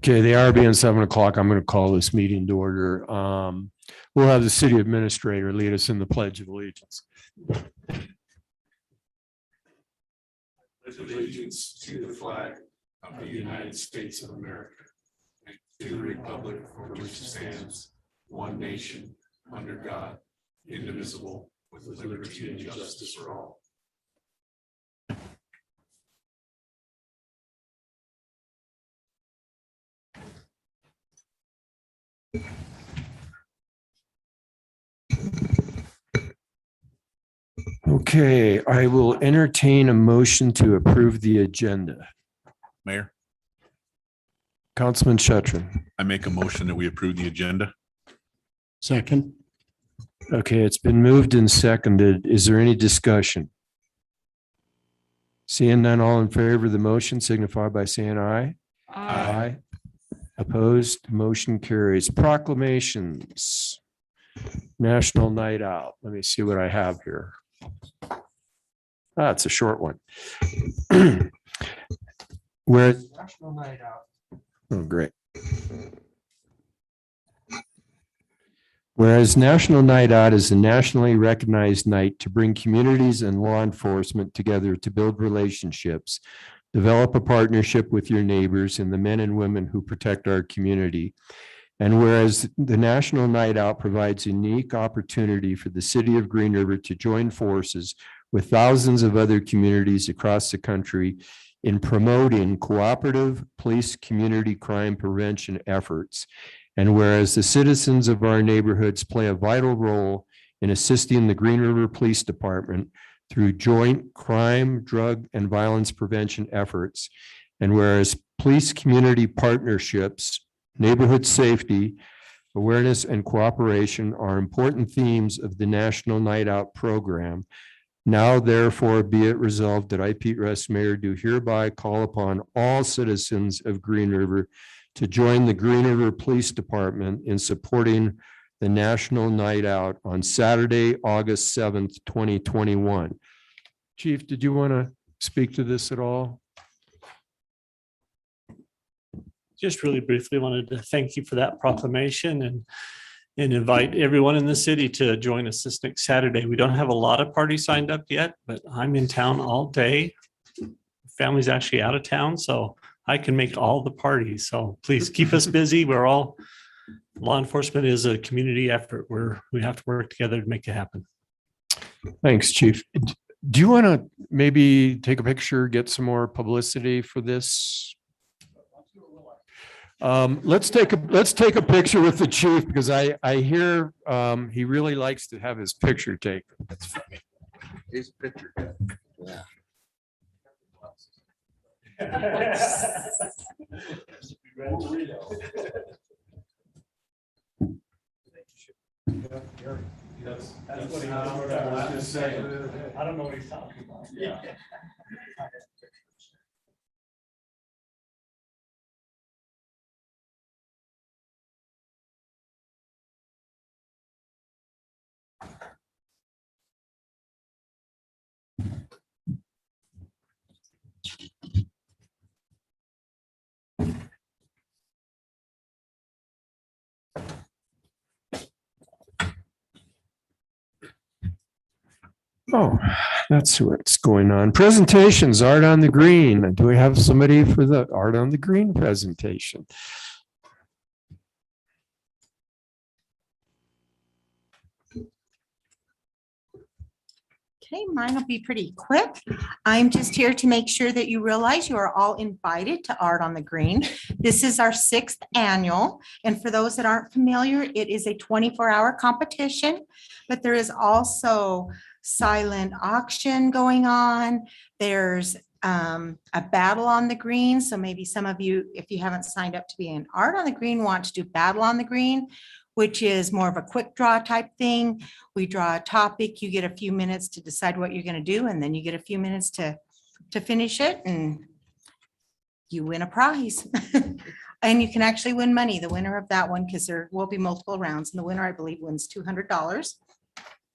Okay, the hour being 7 o'clock, I'm going to call this meeting to order. We'll have the city administrator lead us in the Pledge of Allegiance. Pledge allegiance to the flag of the United States of America and to the republic for which it stands, one nation, under God, indivisible, with liberty and justice for all. Okay, I will entertain a motion to approve the agenda. Mayor, Councilman Shetron. I make a motion that we approve the agenda. Second. Okay, it's been moved and seconded. Is there any discussion? Seeing none, all in favor of the motion signify by saying aye. Aye. Opposed, motion carries. Proclamations. National Night Out. Let me see what I have here. It's a short one. Where National Night Out. Oh, great. Whereas National Night Out is a nationally recognized night to bring communities and law enforcement together to build relationships, develop a partnership with your neighbors and the men and women who protect our community. And whereas the National Night Out provides a unique opportunity for the city of Green River to join forces with thousands of other communities across the country in promoting cooperative police community crime prevention efforts. And whereas the citizens of our neighborhoods play a vital role in assisting the Green River Police Department through joint crime, drug, and violence prevention efforts. And whereas police community partnerships, neighborhood safety, awareness, and cooperation are important themes of the National Night Out program. Now, therefore, be it resolved that I, Pete Russ, Mayor, do hereby call upon all citizens of Green River to join the Green River Police Department in supporting the National Night Out on Saturday, August 7th, 2021. Chief, did you want to speak to this at all? Just really briefly wanted to thank you for that proclamation and invite everyone in the city to join us this next Saturday. We don't have a lot of parties signed up yet, but I'm in town all day. Family's actually out of town, so I can make all the parties. So please keep us busy. We're all, law enforcement is a community effort where we have to work together to make it happen. Thanks, Chief. Do you want to maybe take a picture, get some more publicity for this? Let's take a picture with the chief because I hear he really likes to have his picture taken. That's funny. His picture. Yeah. That's what I was just saying. I don't know what he's talking about. Yeah. Oh, that's what's going on. Presentations, Art on the Green. Do we have somebody for the Art on the Green presentation? Okay, mine will be pretty quick. I'm just here to make sure that you realize you are all invited to Art on the Green. This is our 6th annual. And for those that aren't familiar, it is a 24-hour competition, but there is also silent auction going on. There's a battle on the green. So maybe some of you, if you haven't signed up to be an Art on the Green, want to do battle on the green, which is more of a quick draw type thing. We draw a topic, you get a few minutes to decide what you're going to do, and then you get a few minutes to finish it, and you win a prize. And you can actually win money, the winner of that one, because there will be multiple rounds, and the winner, I believe, wins $200.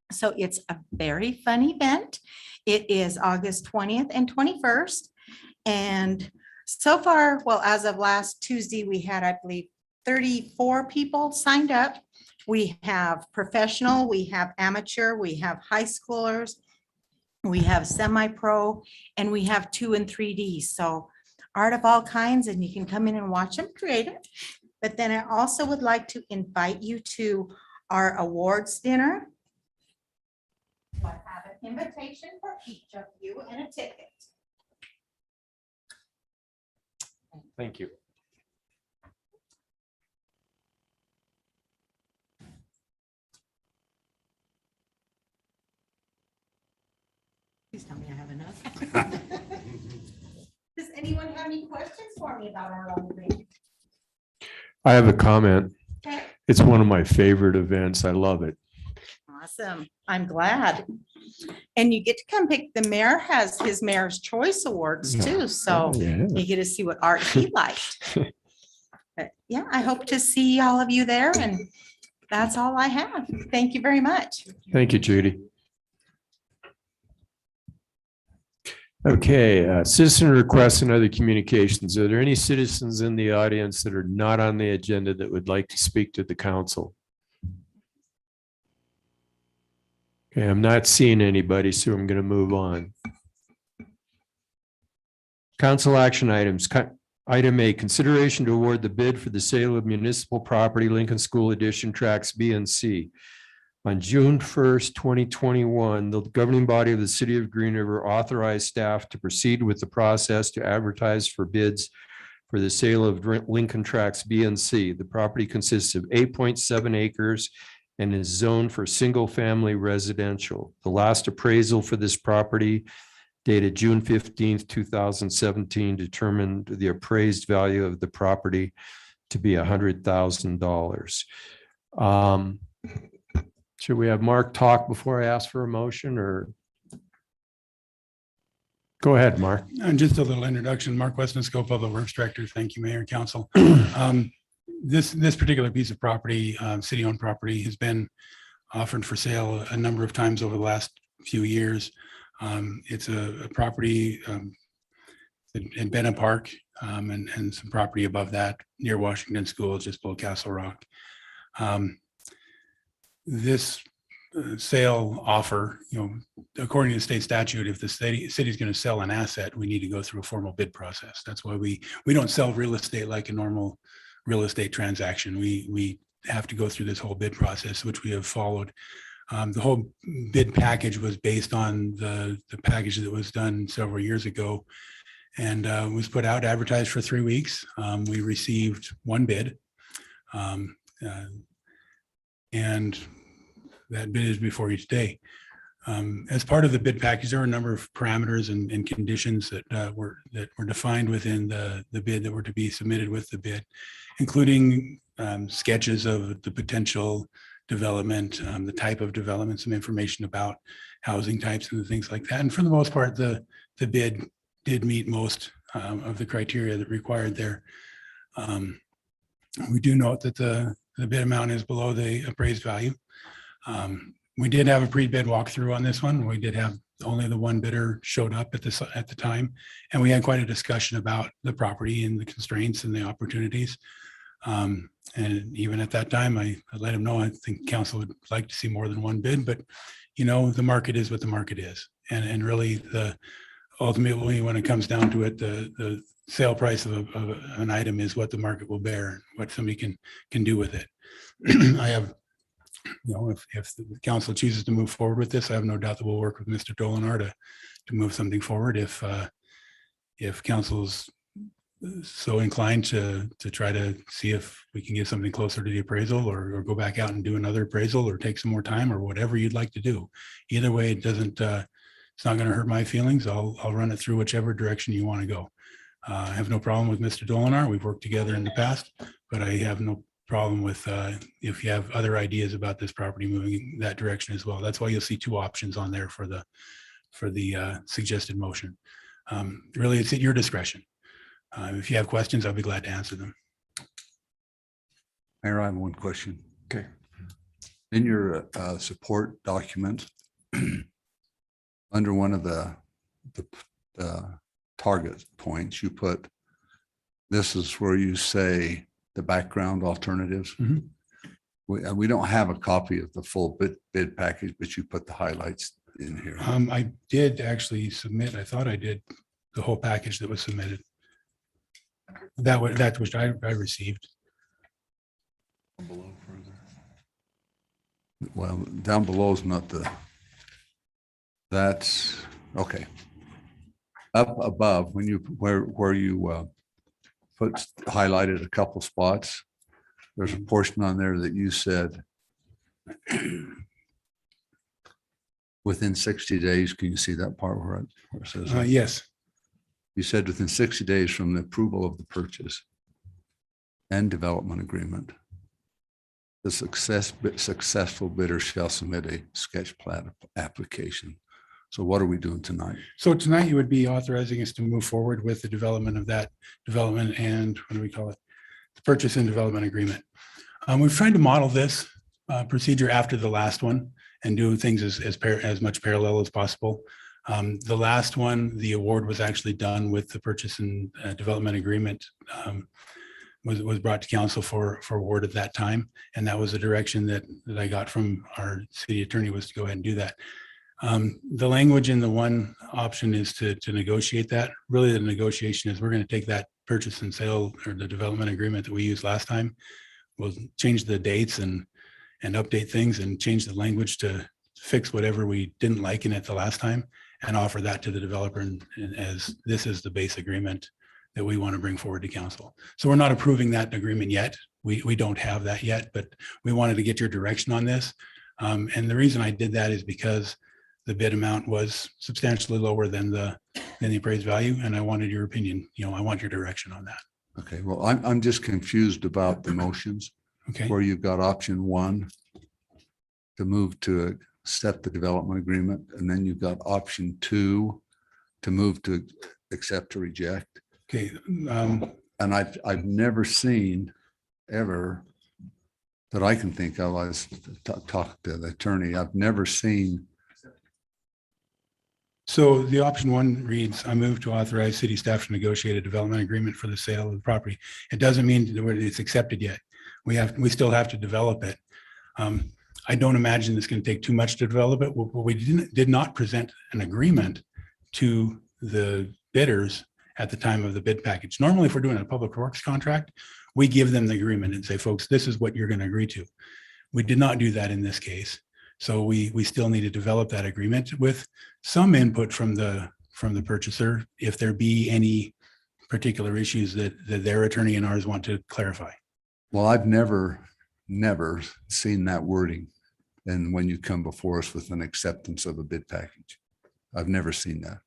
So it's a very fun event. It is August 20th and 21st. And So far, well, as of last Tuesday, we had, I believe, 34 people signed up. We have professional, we have amateur, we have high schoolers, we have semi-pro, and we have 2 and 3D. So art of all kinds, and you can come in and watch them create it. But then I also would like to invite you to our awards dinner. I have an invitation for each of you and a ticket. Thank you. Please tell me I have enough. Does anyone have any questions for me about Art on the Green? I have a comment. Okay. It's one of my favorite events. I love it. Awesome. I'm glad. And you get to come pick, the mayor has his Mayor's Choice Awards too, so Yeah. you get to see what art he liked. But yeah, I hope to see all of you there, and that's all I have. Thank you very much. Thank you, Judy. Okay, citizen requests and other communications. Are there any citizens in the audience that are not on the agenda that would like to speak to the council? Okay, I'm not seeing anybody, so I'm going to move on. Council action items. Item A, consideration to award the bid for the sale of municipal property, Lincoln School Edition Tracks B and C. On June 1st, 2021, the governing body of the city of Green River authorized staff to proceed with the process to advertise for bids for the sale of Lincoln Tracks B and C. The property consists of 8.7 acres and is zoned for single-family residential. The last appraisal for this property dated June 15th, 2017, determined the appraised value of the property to be $100,000. Should we have Mark talk before I ask for a motion, or? Go ahead, Mark. And just a little introduction, Mark Westensco, Public Works Director. Thank you, Mayor and Council. This particular piece of property, city-owned property, has been offered for sale a number of times over the last few years. It's a property in Benham Park and some property above that near Washington School, just below Castle Rock. This sale offer, according to state statute, if the city is going to sell an asset, we need to go through a formal bid process. That's why we don't sell real estate like a normal real estate transaction. We have to go through this whole bid process, which we have followed. The whole bid package was based on the package that was done several years ago, and was put out, advertised for 3 weeks. We received one bid, and that bid is before you today. As part of the bid package, there were a number of parameters and conditions that were defined within the bid that were to be submitted with the bid, including sketches of the potential development, the type of development, some information about housing types and things like that. And for the most part, the bid did meet most of the criteria that required there. We do note that the bid amount is below the appraised value. We did have a pre-bid walkthrough on this one. We did have only the one bidder showed up at the time, and we had quite a discussion about the property and the constraints and the opportunities. And even at that time, I let him know I think council would like to see more than one bid, but the market is what the market is, and really ultimately when it comes down to it, the sale price of an item is what the market will bear, what somebody can do with it. I have. If the council chooses to move forward with this, I have no doubt that we'll work with Mr. Dolinar to move something forward. If council's so inclined to try to see if we can get something closer to the appraisal, or go back out and do another appraisal, or take some more time, or whatever you'd like to do. Either way, it's not going to hurt my feelings. I'll run it through whichever direction you want to go. I have no problem with Mr. Dolinar. We've worked together in the past, but I have no problem with if you have other ideas about this property moving in that direction as well. That's why you'll see two options on there for the suggested motion. Really, it's at your discretion. If you have questions, I'll be glad to answer them. Mayor, I have one question. Okay. In your support document, under one of the target points, you put this is where you say the background alternatives. Mhm. We don't have a copy of the full bid package, but you put the highlights in here. I did actually submit, I thought I did the whole package that was submitted. That which I received. Well, down below is not that's, okay. Up above, when you, where you put, highlighted a couple spots, there's a portion on there that you said within 60 days, can you see that part where it says? that? Yes, You said within 60 days from the approval of the purchase and development agreement, the successful bidder shall submit a sketch plat application. So what are we doing tonight? so tonight you would be authorizing us to move forward with the development of that development and what do we call it? The purchase and development agreement. We've tried to model this procedure after the last one and do things as much parallel as possible. The last one, the award was actually done with the purchase and development agreement was brought to council for award at that time. And that was the direction that I got from our city attorney, was to go ahead and do that. The language in the one option is to negotiate that. Really, the negotiation is we're going to take that purchase and sale or the development agreement that we used last time. We'll change the dates and update things and change the language to fix whatever we didn't like in it the last time and offer that to the developer and as this is the base agreement that we want to bring forward to council. So we're not approving that agreement yet. We don't have that yet, but we wanted to get your direction on this. And the reason I did that is because the bid amount was substantially lower than the appraised value. And I wanted your opinion. I want your direction on that. Okay, well, I'm just confused about the motions Okay. where you've got option one to move to accept the development agreement, and then you've got option two to move to accept or reject. Okay. And I've never seen ever that I can think of. I was talking to the attorney. I've never seen. So the option one reads, I move to authorize city staff to negotiate a development agreement for the sale of the property. It doesn't mean that it's accepted yet. We still have to develop it. I don't imagine it's going to take too much to develop it. We did not present an agreement to the bidders at the time of the bid package. Normally, if we're doing a public works contract, we give them the agreement and say, folks, this is what you're going to agree to. We did not do that in this case. So we still need to develop that agreement with some input from the purchaser if there be any particular issues that their attorney and ours want to clarify. Well, I've never seen that wording. And when you come before us with an acceptance of a bid package, I've never seen that.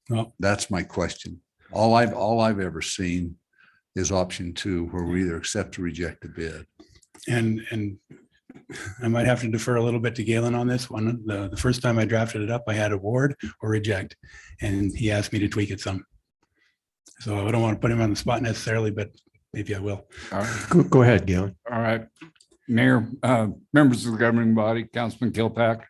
Well, That's my question. All I've ever seen is option two, where we either accept or reject the bid. and I might have to defer a little bit to Galen on this one. The first time I drafted it up, I had award or reject, and he asked me to tweak it some. So I don't want to put him on the spot necessarily, but maybe I will. All right, Go ahead, Galen. all right. Mayor, members of the governing body, Councilman Kilpack.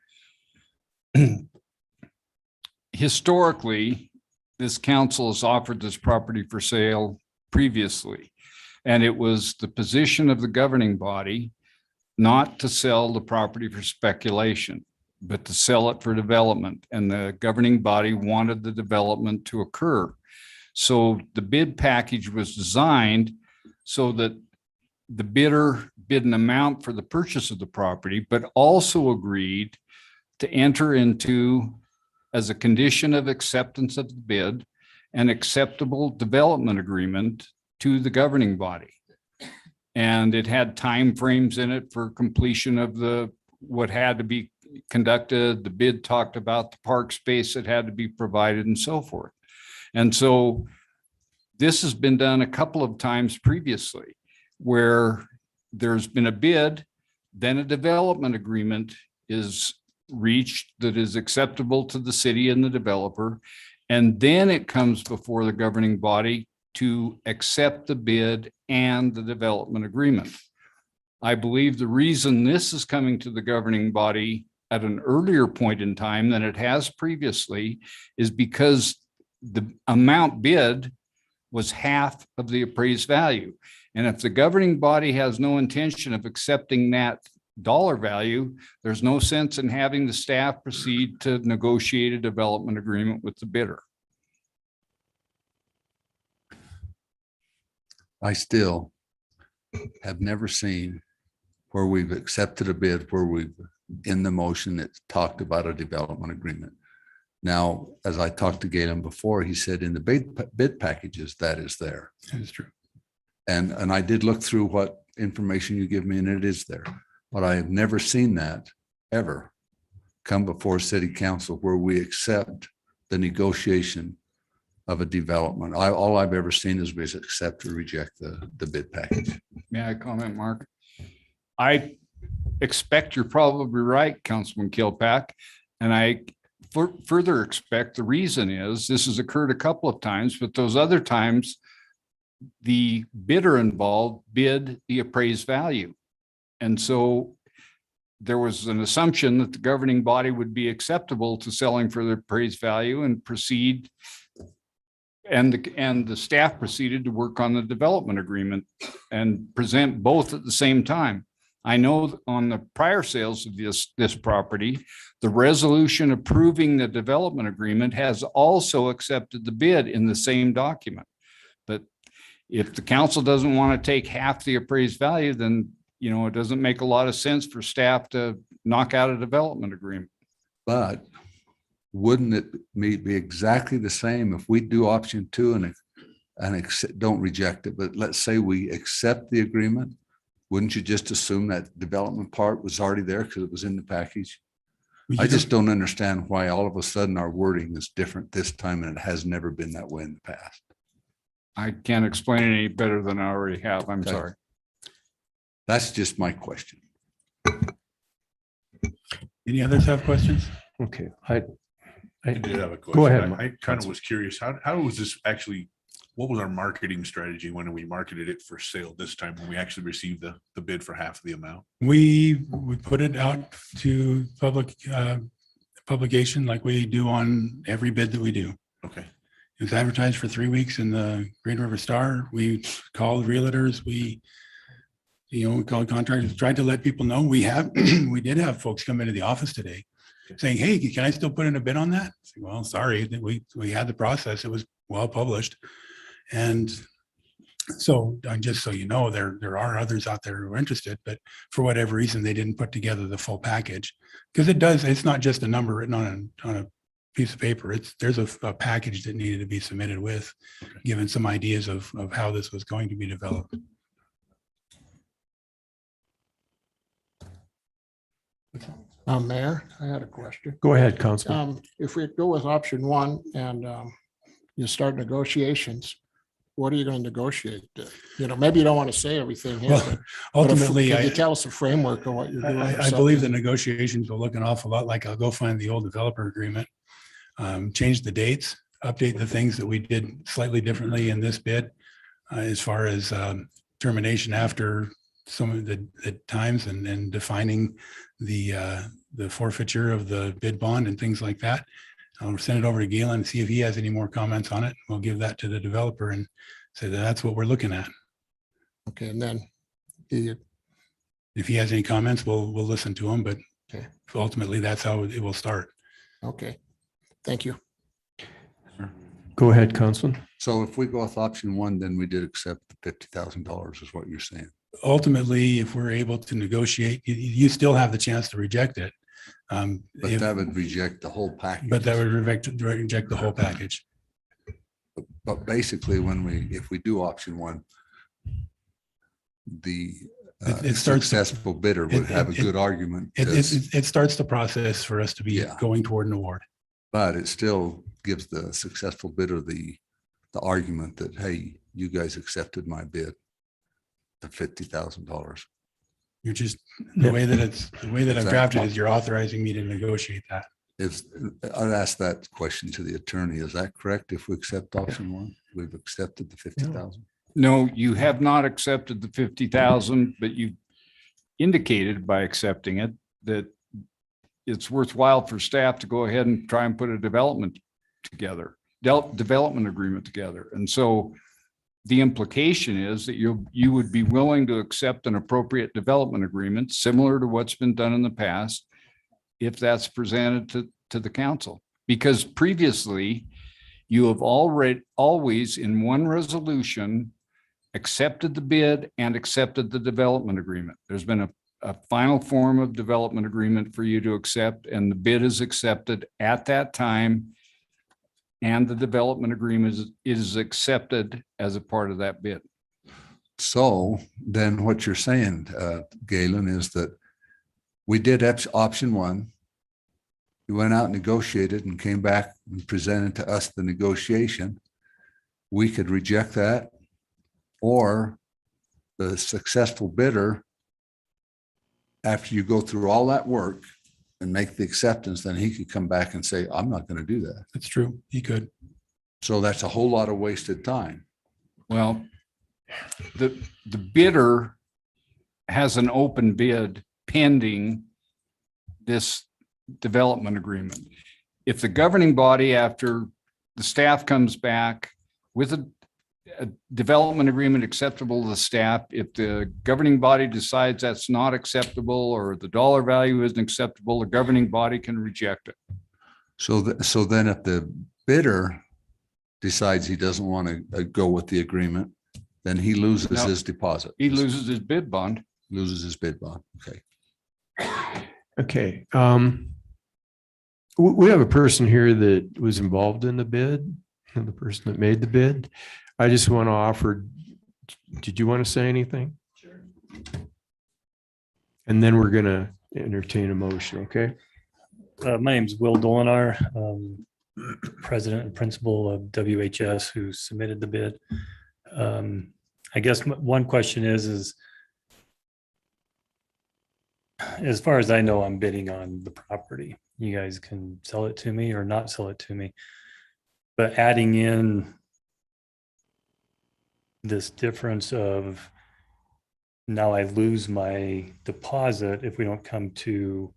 Historically, this council has offered this property for sale previously, and it was the position of the governing body not to sell the property for speculation, but to sell it for development. And the governing body wanted the development to occur. So the bid package was designed so that the bidder bid an amount for the purchase of the property, but also agreed to enter into, as a condition of acceptance of the bid, an acceptable development agreement to the governing body. And it had timeframes in it for completion of what had to be conducted. The bid talked about the park space that had to be provided and so forth. And so this has been done a couple of times previously, where there's been a bid, then a development agreement is reached that is acceptable to the city and the developer. And then it comes before the governing body to accept the bid and the development agreement. I believe the reason this is coming to the governing body at an earlier point in time than it has previously is because the amount bid was half of the appraised value. And if the governing body has no intention of accepting that dollar value, there's no sense in having the staff proceed to negotiate a development agreement with the bidder. I still have never seen where we've accepted a bid, where we've, in the motion, it's talked about a development agreement. Now, as I talked to Galen before, he said in the bid packages, that is there. That is true. And I did look through what information you give me, and it is there. But I have never seen that ever come before city council where we accept the negotiation of a development. All I've ever seen is we accept or reject the bid package. May I comment, Mark? I expect you're probably right, Councilman Kilpack. And I further expect the reason is this has occurred a couple of times, but those other times, the bidder involved bid the appraised value. And so there was an assumption that the governing body would be acceptable to selling for the appraised value and proceed. And the staff proceeded to work on the development agreement and present both at the same time. I know on the prior sales of this property, the resolution approving the development agreement has also accepted the bid in the same document. But if the council doesn't want to take half the appraised value, then, you know, it doesn't make a lot of sense for staff to knock out a development agreement. But wouldn't it be exactly the same if we do option 2 and don't reject it, but let's say we accept the agreement? Wouldn't you just assume that development part was already there because it was in the package? I just don't understand why all of a sudden our wording is different this time, and it has never been that way in the past. I can't explain it any better than I already have. I'm Okay. sorry. That's just my question. Any others have questions? Okay, I did have a question. Go ahead, I kind of was curious, how was this actually, what was our marketing strategy when we marketed it for sale this time, when we actually received the bid for half of the amount? We put it out to publication like we do on every bid that we do. Okay. It was advertised for 3 weeks in the Green River Star. We called realtors. We called contractors, tried to let people know. We did have folks come into the office today saying, hey, can I still put in a bid on that? I said, well, sorry, we had the process. It was well published. And so just so you know, there are others out there who are interested, but for whatever reason, they didn't put together the full package. Because it's not just a number written on a piece of paper. There's a package that needed to be submitted with, given some ideas of how this was going to be developed. Mayor, I had a question. go ahead, Councilman. If we go with option 1 and you start negotiations, what are you going to negotiate? Maybe you don't want to say everything here. Well, but ultimately, can you tell us the framework of what you're doing? I believe the negotiations will look an awful lot like I'll go find the old developer agreement, change the dates, update the things that we did slightly differently in this bid as far as termination after some of the times and defining the forfeiture of the bid bond and things like that. I'll send it over to Galen and see if he has any more comments on it. We'll give that to the developer and say that that's what we're looking at. Okay, and then If he has any comments, we'll listen to him, but Okay. ultimately that's how it will start. okay, thank you. Go ahead, Councilman. So if we go with option 1, then we did accept the $50,000 is what you're saying. Ultimately, if we're able to negotiate, you still have the chance to reject it. But that would reject the whole package. But that would reject the whole package. But basically, if we do option 1, the It starts- successful bidder would have a good argument. It starts the process for us to be Yeah. going toward an award. But it still gives the successful bidder the argument that, hey, you guys accepted my bid, the $50,000. You're just, the way that I've Exactly. drafted is you're authorizing me to negotiate that. I'd ask that question to the attorney. Is that correct? If we accept option 1, we've accepted the 50,000? No, you have not accepted the 50,000, but you indicated by accepting it that it's worthwhile for staff to go ahead and try and put a development agreement together. And so the implication is that you would be willing to accept an appropriate development agreement similar to what's been done in the past if that's presented to the council. Because previously, you have always in one resolution accepted the bid and accepted the development agreement. There's been a final form of development agreement for you to accept, and the bid is accepted at that time. And the development agreement is accepted as a part of that bid. So then what you're saying, Galen, is that we did option one. We went out and negotiated and came back and presented to us the negotiation. We could reject that, or the successful bidder, after you go through all that work and make the acceptance, then he could come back and say, I'm not going to do that. That's true. He could. So that's a whole lot of wasted time. Well, the bidder has an open bid pending this development agreement. If the governing body, after the staff comes back with a development agreement acceptable to the staff, if the governing body decides that's not acceptable or the dollar value isn't acceptable, the governing body can reject it. So then if the bidder decides he doesn't want to go with the agreement, then he loses No. his deposit. He loses his bid bond. Loses his bid bond. Okay. Okay. We have a person here that was involved in the bid, and the person that made the bid. I just want to offer, did you want to say anything? Sure. And then we're going to entertain a motion, okay? My name's Will Dolinar, president and principal of WHS, who submitted the bid. I guess one question is as far as I know, I'm bidding on the property. You guys can sell it to me or not sell it to me. But adding in this difference of now I lose my deposit if we don't come to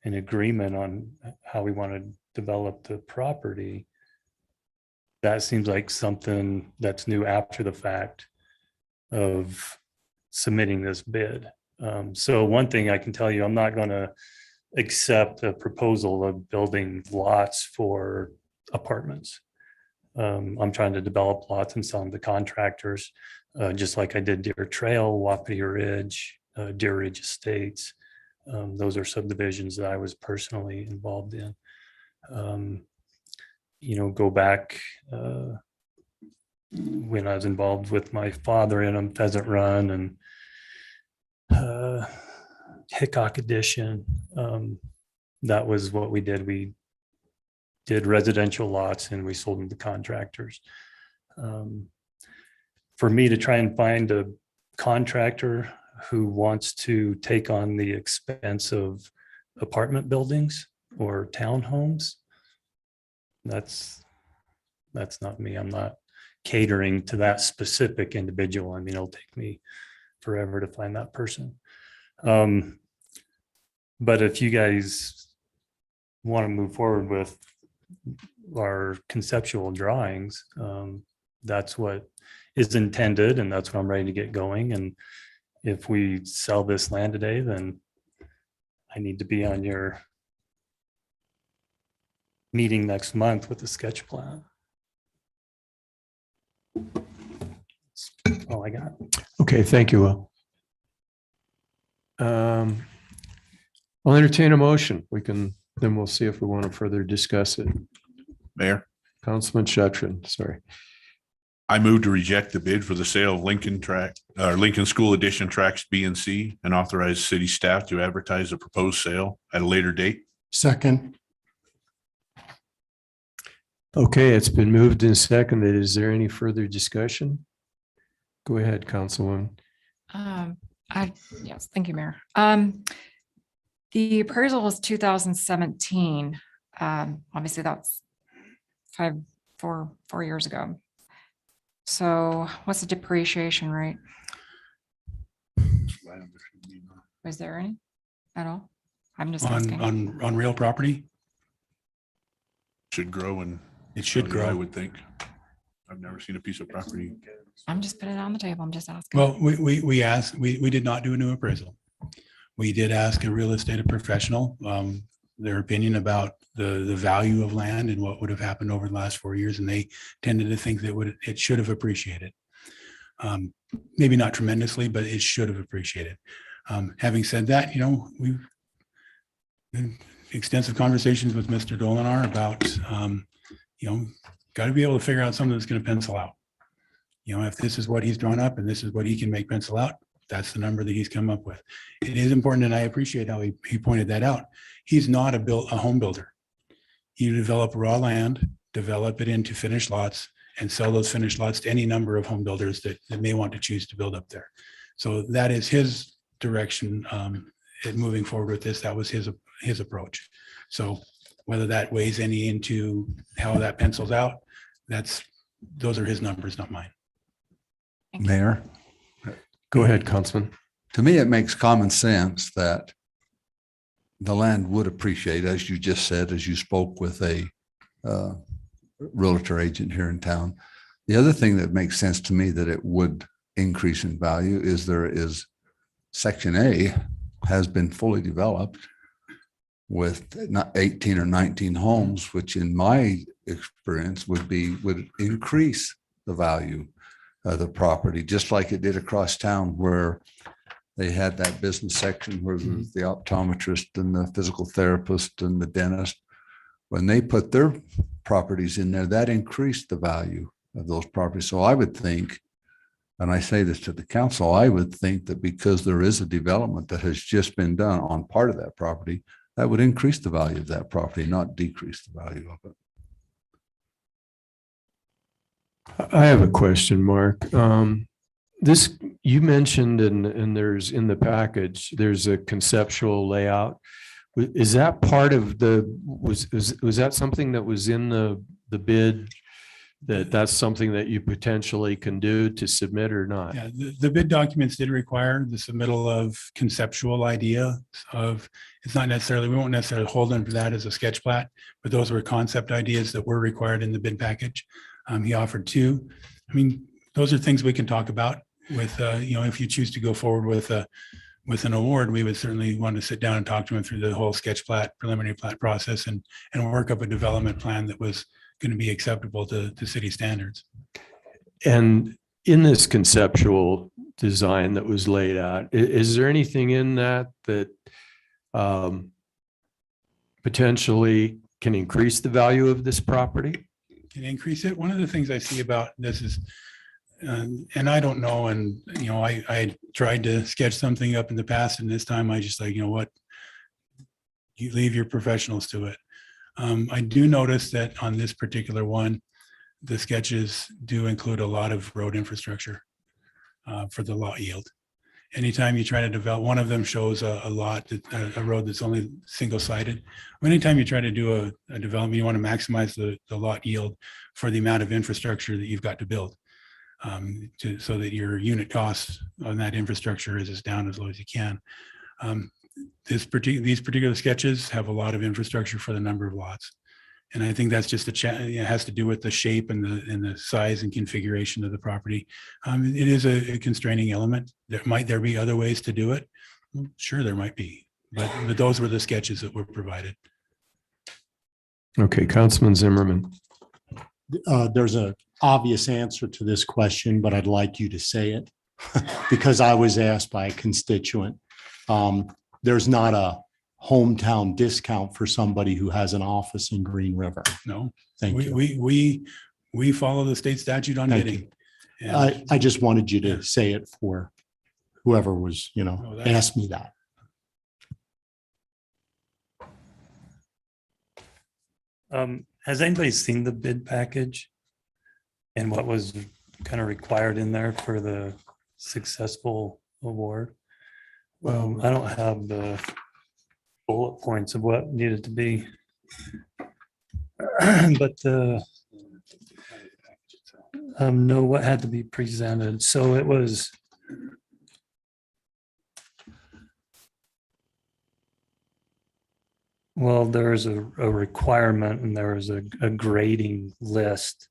an agreement on how we want to develop the property. That seems like something that's new after the fact of submitting this bid. So one thing I can tell you, I'm not going to accept a proposal of building lots for apartments. I'm trying to develop lots and sell them to contractors, just like I did Deer Trail, Wapiti Ridge, Deer Ridge Estates. Those are subdivisions that I was personally involved in. Go back when I was involved with my father in them, Pheasant Run and Hickok Edition. That was what we did. We did residential lots and we sold them to contractors. For me to try and find a contractor who wants to take on the expense of apartment buildings or townhomes, that's not me. I'm not catering to that specific individual. I mean, it'll take me forever to find that person. But if you guys want to move forward with our conceptual drawings, that's what is intended, and that's what I'm ready to get going. And if we sell this land today, then I need to be on your meeting next month with the sketch plan. That's all I got. Okay, thank you, Will. I'll entertain a motion. Then we'll see if we want to further discuss it. Mayor, Councilman Shetron, sorry. I move to reject the bid for the sale of Lincoln School Edition tracks B and C and authorize city staff to advertise the proposed sale at a later date. Second. Okay, it's been moved and seconded. Is there any further discussion? Go ahead, Councilwoman. Yes, thank you, Mayor. The appraisal was 2017. Obviously that's 4 years ago. So what's the depreciation rate? Was there any at all? I'm just asking. On real property? Should grow and It should grow. I would think. I've never seen a piece of property I'm just putting it on the table. I'm just asking. Well, we asked, we did not do a new appraisal. We did ask a real estate professional, their opinion about the value of land and what would have happened over the last 4 years, and they tended to think that it should have appreciated. Maybe not tremendously, but it should have appreciated. Having said that, we've been extensive conversations with Mr. Dolinar about, got to be able to figure out something that's going to pencil out. If this is what he's drawn up and this is what he can make pencil out, that's the number that he's come up with. It is important, and I appreciate how he pointed that out. He's not a home builder. You develop raw land, develop it into finished lots, and sell those finished lots to any number of home builders that may want to choose to build up there. So that is his direction in moving forward with this. That was his approach. So whether that weighs any into how that pencils out, those are his numbers, not mine. Mayor, Go ahead, Councilman. to me, it makes common sense that the land would appreciate, as you just said, as you spoke with a realtor agent here in town. The other thing that makes sense to me that it would increase in value is there is Section A has been fully developed with not 18 or 19 homes, which in my experience would increase the value of the property, just like it did across town where they had that business section where there was the optometrist and the physical therapist and the dentist. When they put their properties in there, that increased the value of those properties. So I would think, and I say this to the council, I would think that because there is a development that has just been done on part of that property, that would increase the value of that property, not decrease the value of it. I have a question, Mark. This, you mentioned, and there's in the package, there's a conceptual layout. Is that part of was that something that was in the bid? That's something that you potentially can do to submit or not? Yeah, the bid documents did require the submittal of conceptual idea of, it's not necessarily, we won't necessarily hold them for that as a sketch plat, but those were concept ideas that were required in the bid package. He offered two. I mean, those are things we can talk about with, if you choose to go forward with an award, we would certainly want to sit down and talk to him through the whole sketch plat, preliminary plat process and work up a development plan that was going to be acceptable to city standards. And in this conceptual design that was laid out, is there anything in that potentially can increase the value of this property? Can increase it. One of the things I see about this is, and I don't know, and I tried to sketch something up in the past, and this time I just like, what, you leave your professionals to it. I do notice that on this particular one, the sketches do include a lot of road infrastructure for the lot yield. Anytime you try to develop, one of them shows a road that's only single-sided. Anytime you try to do a development, you want to maximize the lot yield for the amount of infrastructure that you've got to build, so that your unit costs on that infrastructure is as down as low as you can. These particular sketches have a lot of infrastructure for the number of lots. And I think that's just it has to do with the shape and the size and configuration of the property. It is a constraining element. Might there be other ways to do it? Well, sure, there might be, but those were the sketches that were provided. Okay, Councilman Zimmerman. There's an obvious answer to this question, but I'd like you to say it because I was asked by a constituent. There's not a hometown discount for somebody who has an office in Green River. No, Thank you. We follow the state statute on Thank bidding. I just wanted you to say it for whoever was, asked me that. Has anybody seen the bid package and what was kind of required in there for the successful award? I don't have the bullet points of what needed to be, but know what had to be presented. So it was there was a requirement and there was a grading list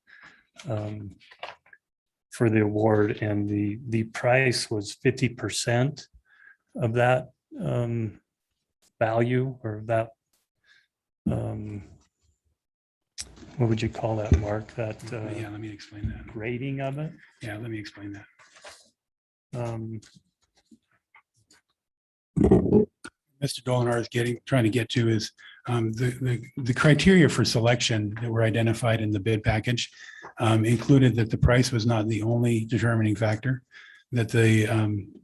for the award, and the price was 50% of that value, or that what would you call that, Mark? That Yeah, let me explain that. rating of it? Yeah, let me explain that. Mr. Dolinar is trying to get to is the criteria for selection that were identified in the bid package included that the price was not the only determining factor, that the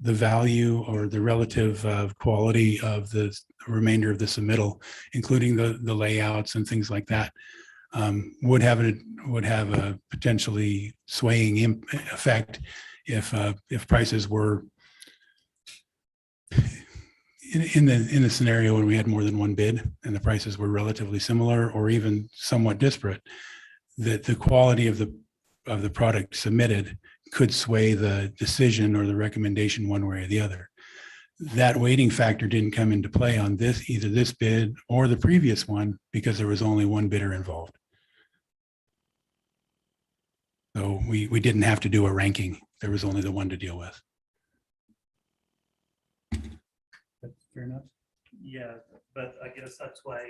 value or the relative quality of the remainder of the submittal, including the layouts and things like that, would have a potentially swaying effect if prices were in the scenario when we had more than one bid and the prices were relatively similar or even somewhat disparate, that the quality of the product submitted could sway the decision or the recommendation one way or the other. That weighting factor didn't come into play on either this bid or the previous one, because there was only one bidder involved. So we didn't have to do a ranking. There was only the one to deal with. Fair enough. Yeah, but I guess that's why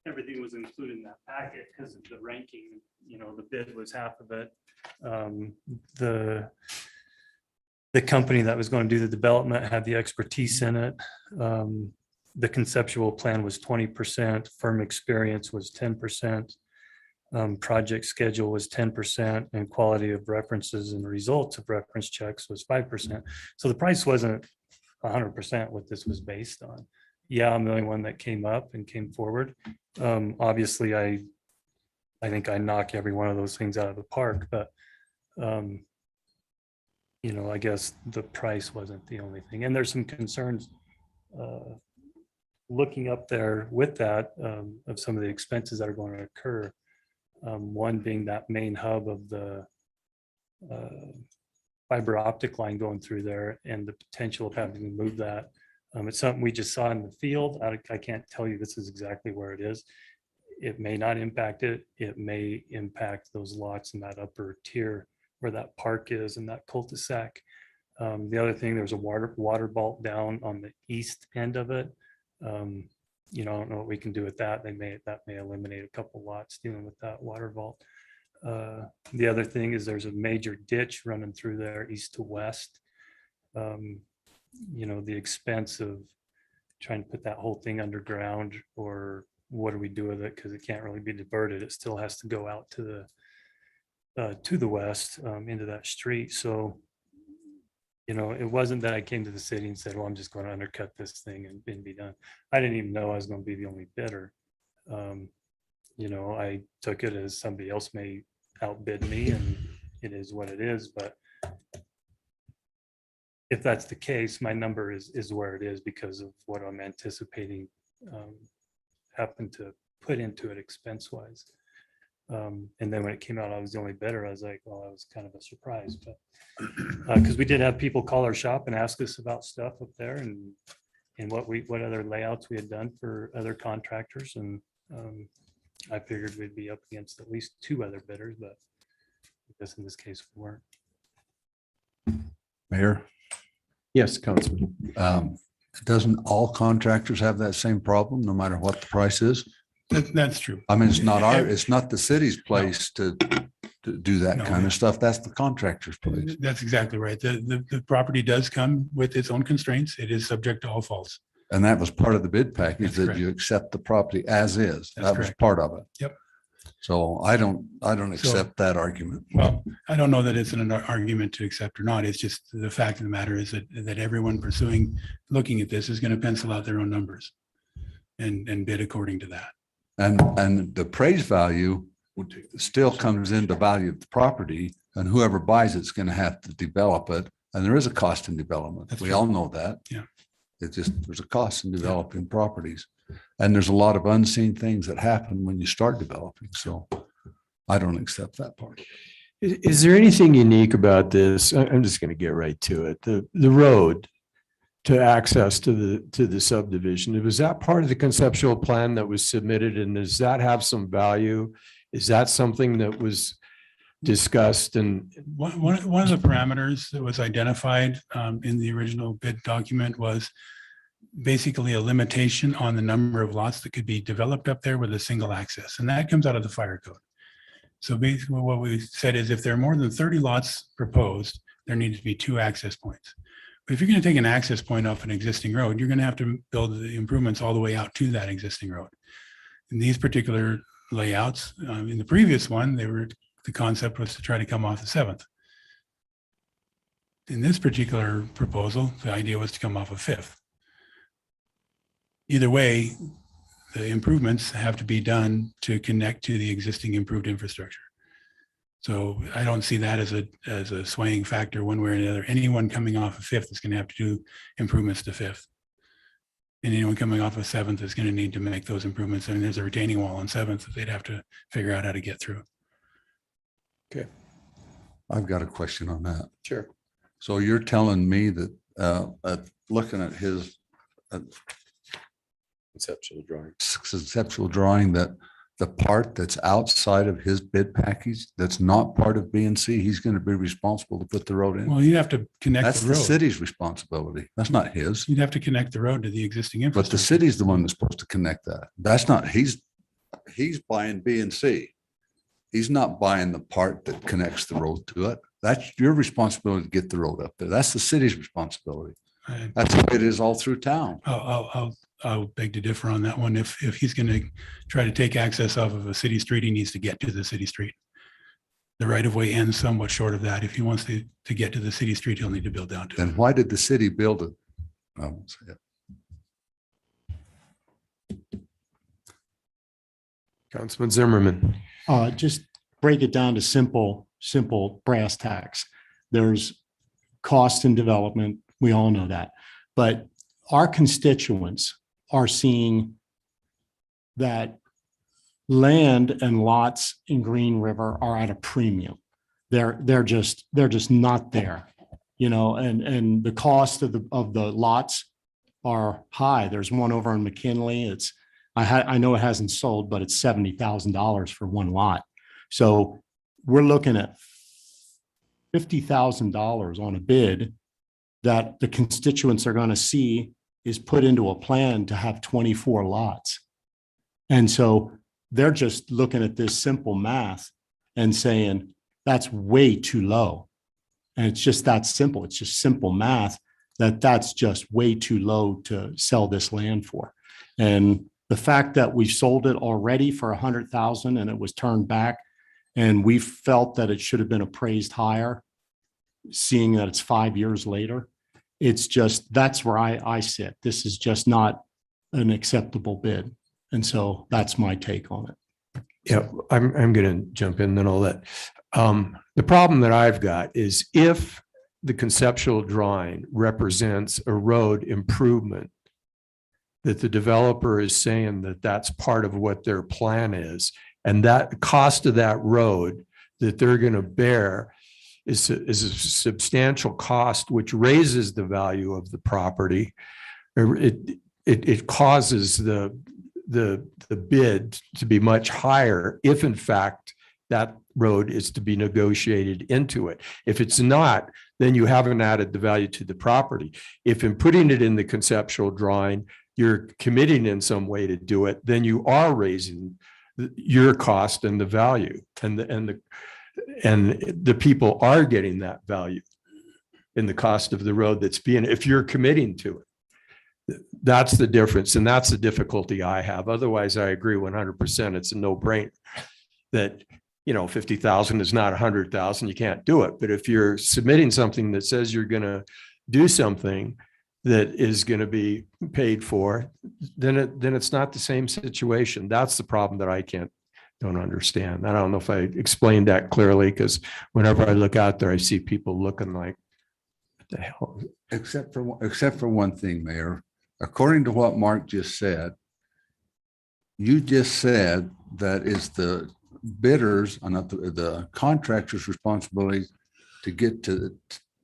everything was included in that packet, because of the ranking. You know, the bid was half of it. The company that was going to do the development had the expertise in it. The conceptual plan was 20%, firm experience was 10%, project schedule was 10%, and quality of references and results of reference checks was 5%. So the price wasn't 100% what this was based on. Yeah, I'm the only one that came up and came forward. Obviously, I think I knock every one of those things out of the park, but you know, I guess the price wasn't the only thing. And there's some concerns looking up there with that of some of the expenses that are going to occur. One being that main hub of the fiber optic line going through there, and the potential of having to move that. It's something we just saw in the field. I can't tell you this is exactly where it is. It may not impact it. It may impact those lots in that upper tier where that park is and that cul-de-sac. The other thing, there's a water vault down on the east end of it. You know, I don't know what we can do with that. That may eliminate a couple lots dealing with that water vault. The other thing is there's a major ditch running through there east to west. You know, the expense of trying to put that whole thing underground, or what do we do with it? Because it can't really be diverted. It still has to go out to the west into that street. So, you know, it wasn't that I came to the city and said, well, I'm just going to undercut this thing and be done. I didn't even know I was going to be the only bidder. You know, I took it as somebody else may outbid me, and it is what it is. But if that's the case, my number is where it is because of what I'm anticipating having to put into it expense wise. And then when it came out, I was the only bidder. I was like, well, that was kind of a surprise, but because we did have people call our shop and ask us about stuff up there and what other layouts we had done for other contractors. And I figured we'd be up against at least two other bidders, but I guess in this case we weren't. Mayor, Yes, Councilman. doesn't all contractors have that same problem, no matter what the price is? That's true. I mean, it's not the city's place to do that kind of stuff. That's the contractor's place. That's exactly right. The property does come with its own constraints. It is subject to all faults. And that was part of the bid package, That's that correct. you accept the property as is. That's That was correct. part of it. Yep. So I don't accept that argument. Well, I don't know that it's an argument to accept or not. It's just the fact of the matter is that everyone looking at this is going to pencil out their own numbers and bid according to that. And the appraised value still comes into value of the property, and whoever buys it's going to have to develop it. And there is a cost in development. That's We true. all know that. Yeah. There's a cost in developing properties. And there's a lot of unseen things that happen when you start developing. So I don't accept that part. Is there anything unique about this? I'm just going to get right to it. The road to access to the subdivision, was that part of the conceptual plan that was submitted, and does that have some value? Is that something that was discussed and One of the parameters that was identified in the original bid document was basically a limitation on the number of lots that could be developed up there with a single access, and that comes out of the fire code. So basically what we said is if there are more than 30 lots proposed, there needs to be 2 access points. But if you're going to take an access point off an existing road, you're going to have to build the improvements all the way out to that existing road. In these particular layouts, in the previous one, the concept was to try to come off the 7th. In this particular proposal, the idea was to come off of 5th. Either way, the improvements have to be done to connect to the existing improved infrastructure. So I don't see that as a swaying factor one way or another. Anyone coming off of 5th is going to have to do improvements to 5th. And anyone coming off of 7th is going to need to make those improvements. I mean, there's a retaining wall on 7th that they'd have to figure out how to get through. okay, I've got a question on that. sure. So you're telling me that looking at his conceptual drawing, that the part that's outside of his bid package, that's not part of B and C, he's going to be responsible to put the road in? Well, you'd have to connect That's the the road. city's responsibility. That's not his. You'd have to connect the road to the existing But infrastructure. the city's the one that's supposed to connect that. That's not, he's buying B and C. He's not buying the part that connects the road to it. That's your responsibility to get the road up there. That's the city's responsibility. That's the way it is all through town. I'll beg to differ on that one. If he's going to try to take access off of a city street, he needs to get to the city street. The right of way ends somewhat short of that. If he wants to get to the city street, he'll need to build down to it. Then why did the city build it? I won't say it. Councilman Zimmerman. Just break it down to simple brass tacks. There's cost and development. We all know that. But our constituents are seeing that land and lots in Green River are at a premium. They're just not there, you know, and the cost of the lots are high. There's one over in McKinley. I know it hasn't sold, but it's $70,000 for one lot. So we're looking at $50,000 on a bid that the constituents are going to see is put into a plan to have 24 lots. And so they're just looking at this simple math and saying, that's way too low. And it's just that simple. It's just simple math that's just way too low to sell this land for. And the fact that we sold it already for 100,000 and it was turned back, and we felt that it should have been appraised higher, seeing that it's 5 years later, it's just, that's where I sit. This is just not an acceptable bid. And so that's my take on it. Yeah, I'm going to jump in then all that. The problem that I've got is if the conceptual drawing represents a road improvement, that the developer is saying that that's part of what their plan is, and that cost of that road that they're going to bear is a substantial cost, which raises the value of the property. It causes the bid to be much higher if in fact that road is to be negotiated into it. If it's not, then you haven't added the value to the property. If in putting it in the conceptual drawing, you're committing in some way to do it, then you are raising your cost and the value, and the people are getting that value in the cost of the road that's being, if you're committing to it. That's the difference. And that's the difficulty I have. Otherwise, I agree 100%. It's a no-brainer that, you know, 50,000 is not 100,000. You can't do it. But if you're submitting something that says you're going to do something that is going to be paid for, then it's not the same situation. That's the problem that I don't understand. I don't know if I explained that clearly, because whenever I look out there, I see people looking like, what the hell? Except for one thing, Mayor. According to what Mark just said, you just said that is the bidders, not the contractor's responsibility to get to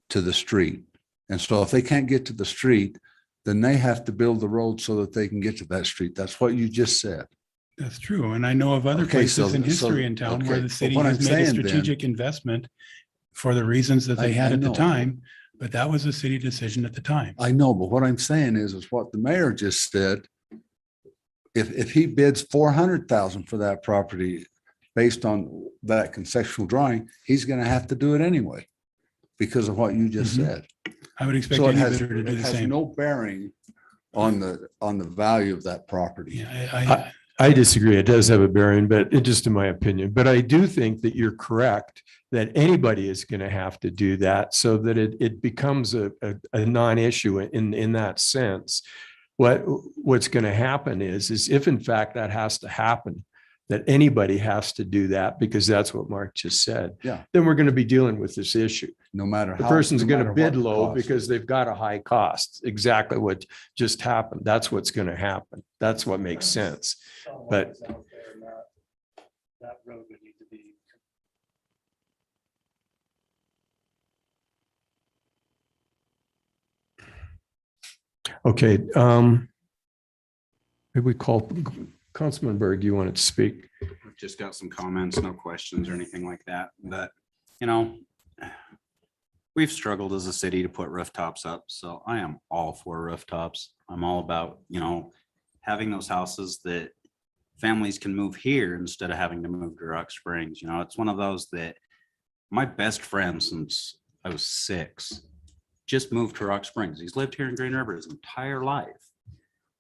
the street. And so if they can't get to the street, then they have to build the road so that they can get to that street. That's what you just said. That's true. And I know of other Okay, so- places in history so- in town where okay, the but city what has I'm made a saying then- strategic investment for the reasons that they I had at the know. time, but that was a city decision at the time. I know, but what I'm saying is what the mayor just said. If he bids 400,000 for that property based on that conceptual drawing, he's going to have to do it anyway because of what you just Mhm. said. I would expect So it any has, bidder to do it the has same. no bearing on the value of that property. Yeah, I disagree. It does have a bearing, but it just in my opinion, but I do think that you're correct that anybody is going to have to do that so that it becomes a non-issue in that sense. What's going to happen is if in fact that has to happen, that anybody has to do that because that's what Mark just said. Yeah. Then we're going to be dealing with this issue. No matter The how. person's no going to matter bid what the low cost because is. they've got a high cost. Exactly what just happened. That's what's going to happen. That's what makes sense. But- That road would need to be. Okay, maybe we call Councilman Berg, you wanted to speak? I've just got some comments, no questions or anything like that, but, you know, we've struggled as a city to put rooftops up, so I am all for rooftops. I'm all about, you know, having those houses that families can move here instead of having to move to Rock Springs. You know, it's one of those that my best friend since I was 6 just moved to Rock Springs. He's lived here in Green River his entire life.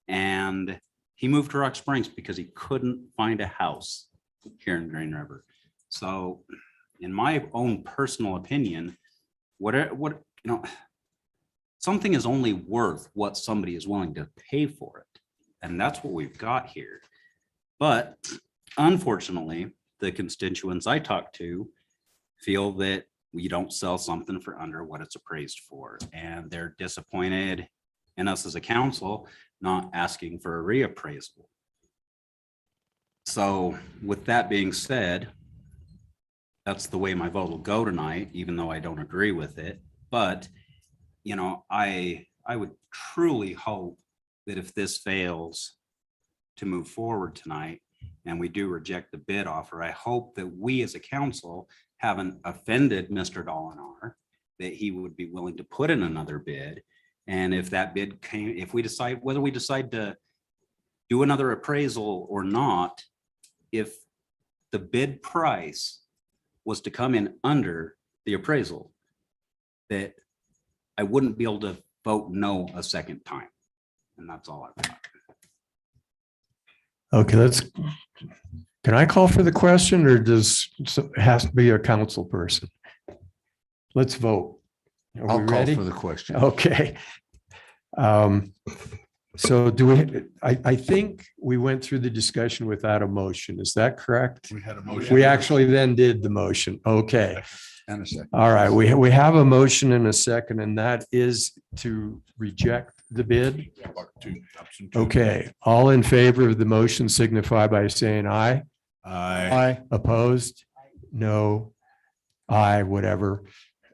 And he moved to Rock Springs because he couldn't find a house here in Green River. So in my own personal opinion, something is only worth what somebody is willing to pay for it. And that's what we've got here. But unfortunately, the constituents I talk to feel that we don't sell something for under what it's appraised for. And they're disappointed in us as a council not asking for a reappraisal. So with that being said, that's the way my vote will go tonight, even though I don't agree with it. But, you know, I would truly hope that if this fails to move forward tonight and we do reject the bid offer, I hope that we as a council haven't offended Mr. Dolinar, that he would be willing to put in another bid. And if that bid came, if we decide whether we decide to do another appraisal or not, if the bid price was to come in under the appraisal, that I wouldn't be able to vote no a second time. And that's all I've got. Okay, can I call for the question or it has to be a council person? Let's vote. Are I'll we call ready? for the question. Okay. So I think we went through the discussion without a motion. Is that correct? We had a motion. We actually then did the motion. Okay. And a second. All right. We have a motion and a second, and that is to reject the bid. Option two. Okay. All in favor of the motion signify by saying aye. Aye. Opposed? No. Aye, whatever.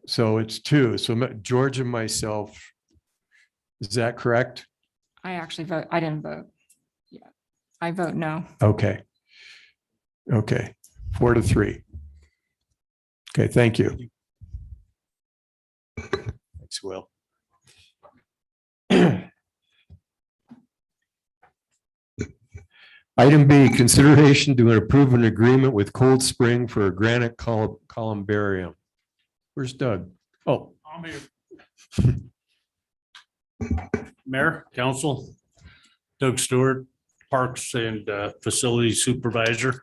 So it's 2. So George and myself, is that correct? I actually vote, I didn't vote. Yeah, I vote no. Okay. Okay. 4-3. Okay, thank you. Thanks, Will. Item B, consideration to approve an agreement with Cold Spring for a granite columbarium. Where's Doug? Oh, I'm here. Mayor, council, Doug Stewart, Parks and Facilities Supervisor.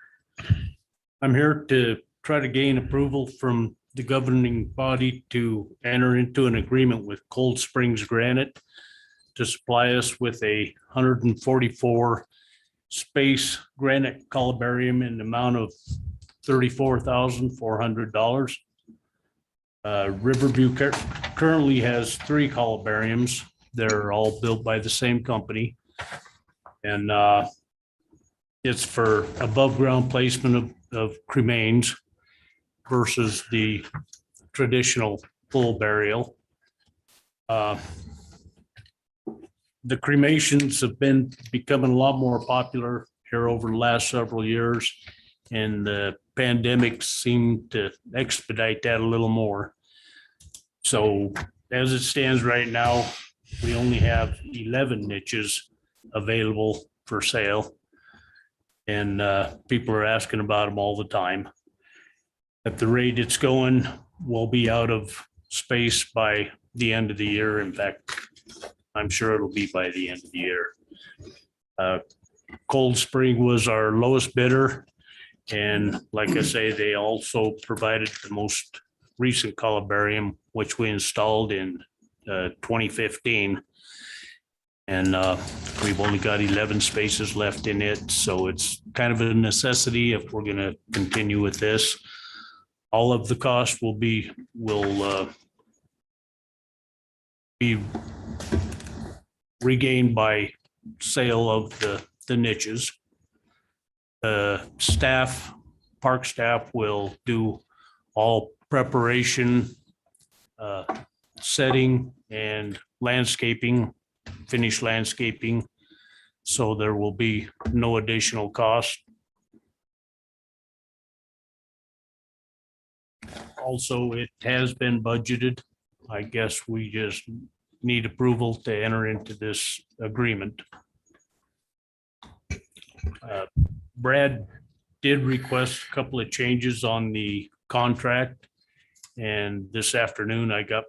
I'm here to try to gain approval from the governing body to enter into an agreement with Cold Springs Granite to supply us with a 144 space granite columbarium in the amount of $34,400. Riverview currently has 3 columbariums. They're all built by the same company. And it's for above ground placement of cremains versus the traditional full burial. The cremations have been becoming a lot more popular here over the last several years. And the pandemic seemed to expedite that a little more. So as it stands right now, we only have 11 niches available for sale. And people are asking about them all the time. At the rate it's going, we'll be out of space by the end of the year. In fact, I'm sure it'll be by the end of the year. Cold Spring was our lowest bidder. And like I say, they also provided the most recent columbarium, which we installed in 2015. And we've only got 11 spaces left in it. So it's kind of a necessity if we're going to continue with this. All of the cost will be regained by sale of the niches. Park staff will do all preparation, setting and landscaping, finished landscaping. So there will be no additional cost. Also, it has been budgeted. I guess we just need approval to enter into this agreement. Brad did request a couple of changes on the contract. And this afternoon, I got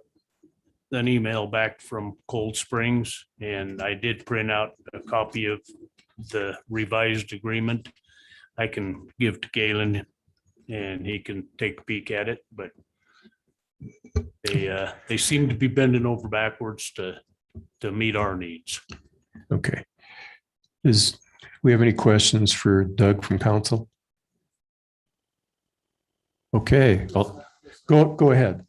an email back from Cold Springs, and I did print out a copy of the revised agreement. I can give to Galen and he can take a peek at it, but they seem to be bending over backwards to meet our needs. Okay. We have any questions for Doug from council? Okay, go ahead.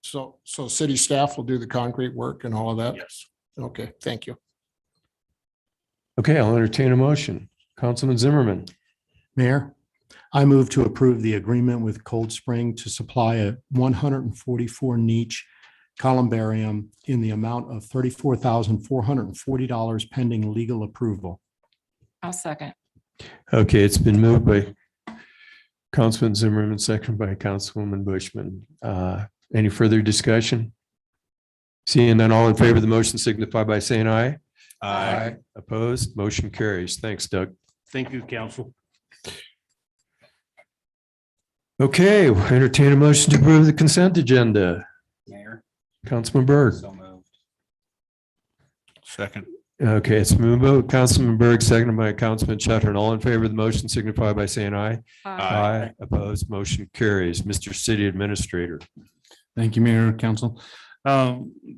So city staff will do the concrete work and all of that? Yes. Okay, thank you. Okay, I'll entertain a motion. Councilman Zimmerman. Mayor, I move to approve the agreement with Cold Spring to supply a 144 niche columbarium in the amount of $34,440 pending legal approval. I'll second. Okay, it's been moved by Councilman Zimmerman, seconded by Councilwoman Bushman. Any further discussion? Seeing none, all in favor of the motion signify by saying aye. Aye. Opposed, motion carries. Thanks, Doug. Thank you, council. Okay, we'll entertain a motion to approve the consent agenda. Mayor, Councilman Berg. so moved. Second. Okay, it's moved by Councilman Berg, seconded by Councilman Shutter. All in favor of the motion signify by saying aye. Aye. Opposed, motion carries. Mr. City Administrator. Thank you, Mayor, Council.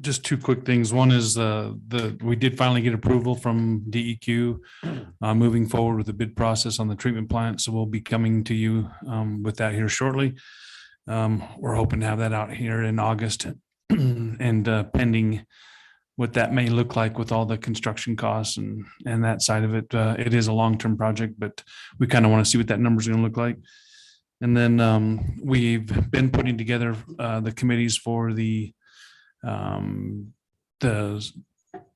Just two quick things. One is we did finally get approval from DEQ moving forward with the bid process on the treatment plant. So we'll be coming to you with that here shortly. We're hoping to have that out here in August and pending what that may look like with all the construction costs and that side of it. It is a long-term project, but we kind of want to see what that number is going to look like. And then we've been putting together the committees for the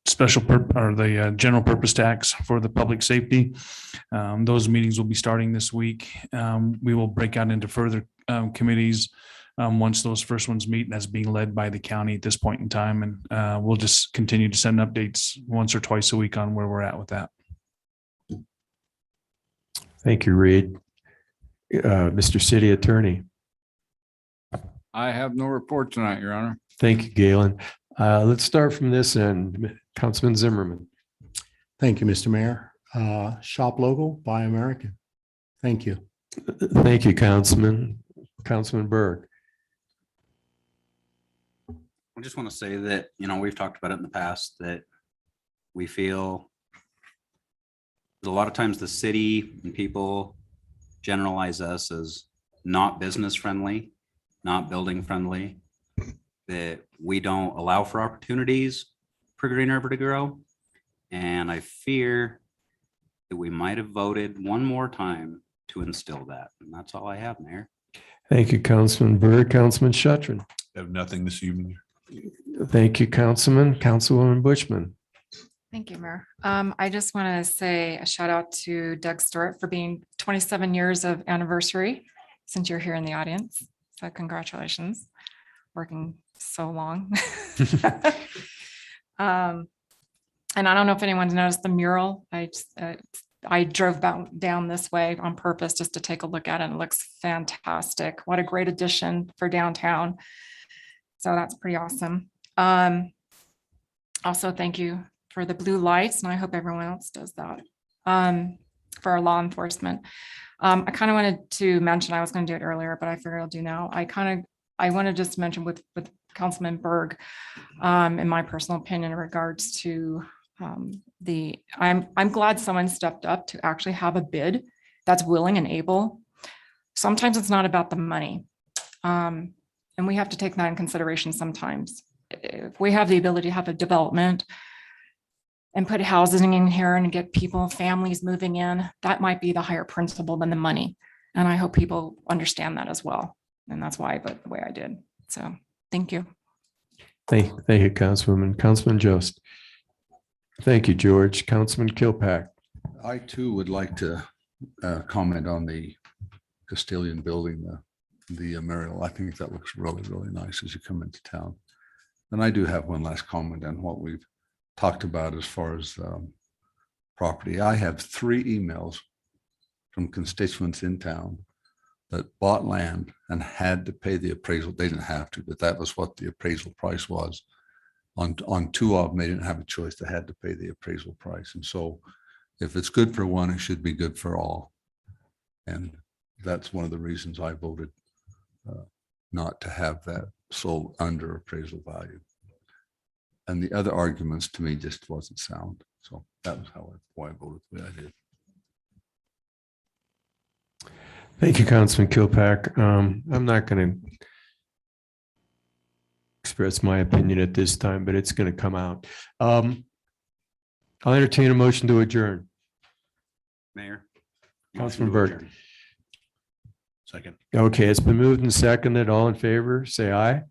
special or the general purpose tax for the public safety. Those meetings will be starting this week. We will break out into further committees once those first ones meet, and that's being led by the county at this point in time. And we'll just continue to send updates once or twice a week on where we're at with that. Thank you, Reed. Mr. City Attorney. I have no report tonight, Your Honor. Thank you, Galen. Let's start from this end. Councilman Zimmerman. Thank you, Mr. Mayor. Shop local, buy American. Thank you. Thank you, Councilman. Councilman Berg. I just want to say that, we've talked about it in the past, that we feel that a lot of times the city and people generalize us as not business friendly, not building friendly, that we don't allow for opportunities for Green River to grow. And I fear that we might have voted one more time to instill that. And that's all I have, Mayor. Thank you, Councilman Berg. Councilman Shuttron. I have nothing this evening. Thank you, Councilman. Councilwoman Bushman. Thank you, Mayor. I just want to say a shout out to Doug Stewart for being 27 years of anniversary since you're here in the audience. So congratulations, working so long. And I don't know if anyone's noticed the mural. I drove down this way on purpose just to take a look at it. It looks fantastic. What a great addition for downtown. So that's pretty awesome. Also, thank you for the blue lights, and I hope everyone else does that for our law enforcement. I kind of wanted to mention, I was going to do it earlier, but I figured I'll do now. I want to just mention with Councilman Berg, in my personal opinion, in regards to I'm glad someone stepped up to actually have a bid that's willing and able. Sometimes it's not about the money. And we have to take that in consideration sometimes. If we have the ability to have a development and put housing in here and get people, families moving in, that might be the higher principle than the money. And I hope people understand that as well. And that's why I voted the way I did. So thank you. Thank you, Councilwoman. Councilman Jost. Thank you, George. Councilman Kilpack. I too would like to comment on the Castilian building, the Memorial. I think that looks really, really nice as you come into town. And I do have one last comment on what we've talked about as far as property. I have 3 emails from constituents in town that bought land and had to pay the appraisal. They didn't have to, but that was what the appraisal price was. On 2 of them, they didn't have a choice. They had to pay the appraisal price. And so if it's good for one, it should be good for all. And that's one of the reasons I voted not to have that sold under appraisal value. And the other arguments to me just wasn't sound. So that was why I voted the way I did. Thank you, Councilman Kilpack. I'm not going to express my opinion at this time, but it's going to come out. I'll entertain a motion to adjourn. Mayor. Councilman Berg. Second. Okay, it's been moved and seconded. All in favor, say aye.